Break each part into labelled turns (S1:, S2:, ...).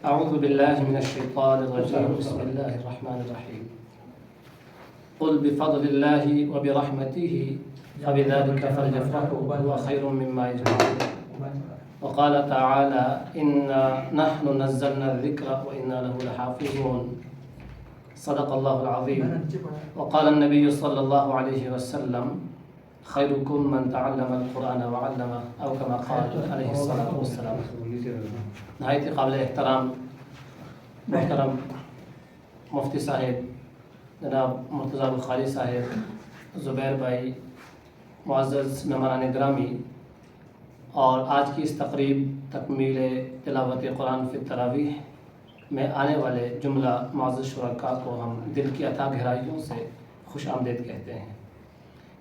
S1: अऊज़ु बिल्लाहि मिनश्शैतानिर्रजीम बिस्मिल्लाहिर्रहमानिर्रहीम क़ुल बिफ़ज़लिल्लाहि व बिरहमतिहि फ़बिज़ालिका फ़लयफ़रहू हुवा ख़ैरुम मिम्मा यजमऊन व क़ाल तआला इन्ना नहनु नज़्ज़लना ज़िक्र व इन्ना लहू लहाफ़िज़ून सदक़ल्लाहुल अज़ीम व क़ाल अन्नबिय्यु सल्लल्लाहु अलैहि वसल्लम खैरुकुम मन तअल्लमल क़ुरआन व अल्लमह औ कमा क़ाल अलैहिस्सलातु वस्सलाम। नहायत काबिल एहतराम मोहतरम मुफ्ती साहिब जनाब मुर्तज़ा बुखारी साहिब, ज़ुबैर भाई, मुअज़्ज़ज़ मेहमानान ग्रामी, और आज की इस तकरीब तकमील तिलावत कुरान फ़ी तरावीह में आने वाले जुमला मुअज़्ज़ज़ शुरका को हम दिल की अथाह गहराइयों से खुश आमदीद कहते हैं।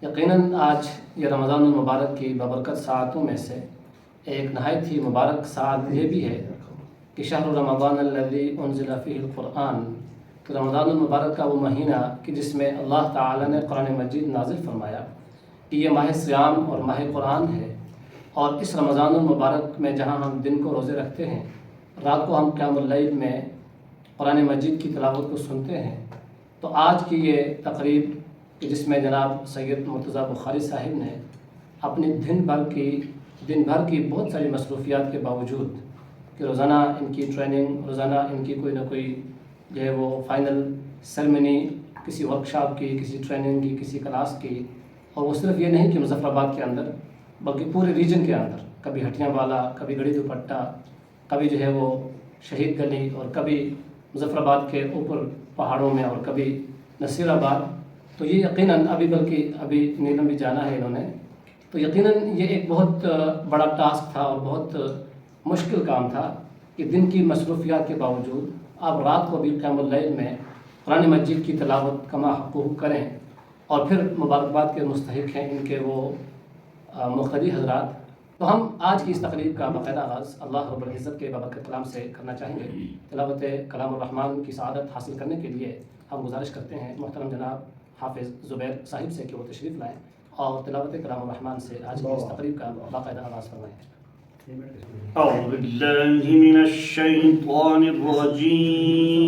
S1: यकीनन आज ये रमज़ानुल मुबारक की बबरकत साअतों में से एक नहायत ही मुबारक साअत ये भी है कि शहर रमज़ान अल्लज़ी उन्ज़िला फ़ीहिल क़ुरआन, तो रमज़ानुल मुबारक का वो महीना कि जिसमें अल्लाह ताला ने कुरान मजीद नाज़िल फरमाया कि ये माह सियाम और माह कुरान है। और इस रमज़ानुल मुबारक में जहाँ हम दिन को रोज़े रखते हैं, रात को हम क़ियामुल लैल में कुरान मजीद की तिलावत को सुनते हैं, तो आज की ये तकरीब कि जिसमें जनाब सैयद मुर्तज़ा बुखारी साहिब ने अपनी दिन भर की बहुत सारी मसरूफ़ियात के बावजूद कि रोज़ाना इनकी ट्रेनिंग, रोज़ाना इनकी कोई ना कोई जो है वो फ़ाइनल सेरेमनी, किसी वर्कशॉप की, किसी ट्रेनिंग की, किसी क्लास की, और वो सिर्फ ये नहीं कि मुज़फ़्फ़राबाद के अंदर बल्कि पूरे रीजन के अंदर, कभी हटियावाला, कभी गड़ी दुपट्टा, कभी जो है वो शहीद गली, और कभी मुज़फ़्फ़राबाद के ऊपर पहाड़ों में, और कभी नसीराबाद। तो ये यकीनन अभी नीलम भी जाना है इन्होंने, तो यकीनन ये एक बहुत बड़ा टास्क था और बहुत मुश्किल काम था कि दिन की मसरूफ़ियात के बावजूद आप रात को भी क़ियामुल लैल में कुरान मजीद की तिलावत कमा हक़ूक़ करें। और फिर मुबारकबाद के मुस्तहिक़ हैं इनके वो मुक़्तदी हज़रात। तो हम आज की इस तक़रीब का बाक़ायदा आगाज़ अल्लाह रब्बुल इज़्ज़त के बाबरकत कलाम से करना चाहेंगे। तिलावत कलामुर रहमान की सआदत हासिल करने के लिए हम गुजारिश करते हैं मोहतरम जनाब हाफ़िज़ ज़ुबैर साहिब से कि वो तशरीफ़ लाएँ और तिलावत कलामुर रहमान से आज की इस तक़रीब का बाक़ायदा आगाज़ फरमाएँ।
S2: أعوذ بالله من الشيطان الرجيم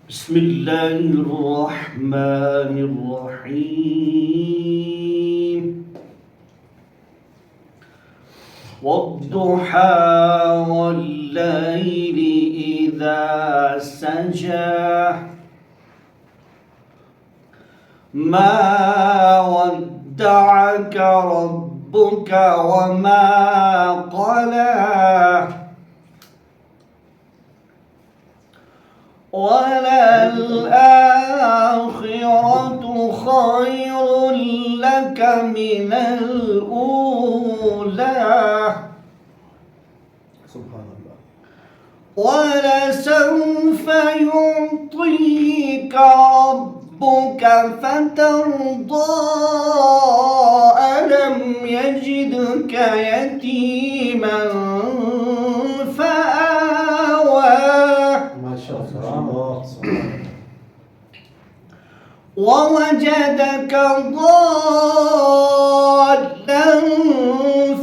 S2: بسم الله الرحمن الرحيم والضحى والليل إذا سجى ما ودعك ربك وما قلى وللآخرة خير لك من الأولى سبحان الله ولسوف يعطيك ربك فترضى ألم يجدك يتيما فآوى ما شاء الله ووجدك ضالا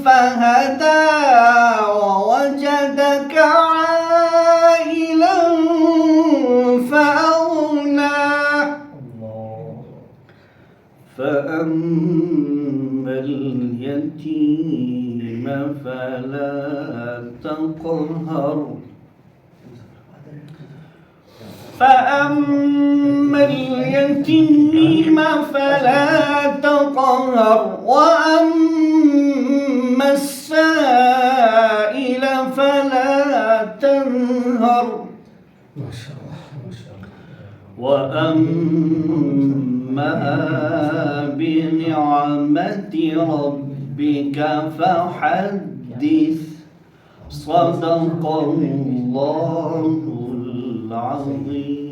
S2: فهدى ووجدك عائلا فأغنى فأما اليتيم فلا تقهر فأما اليتيم فلا تقهر وأما السائل فلا تنهر ما شاء الله ما شاء الله وأما بنعمة ربك فحدث صدق الله العظيم.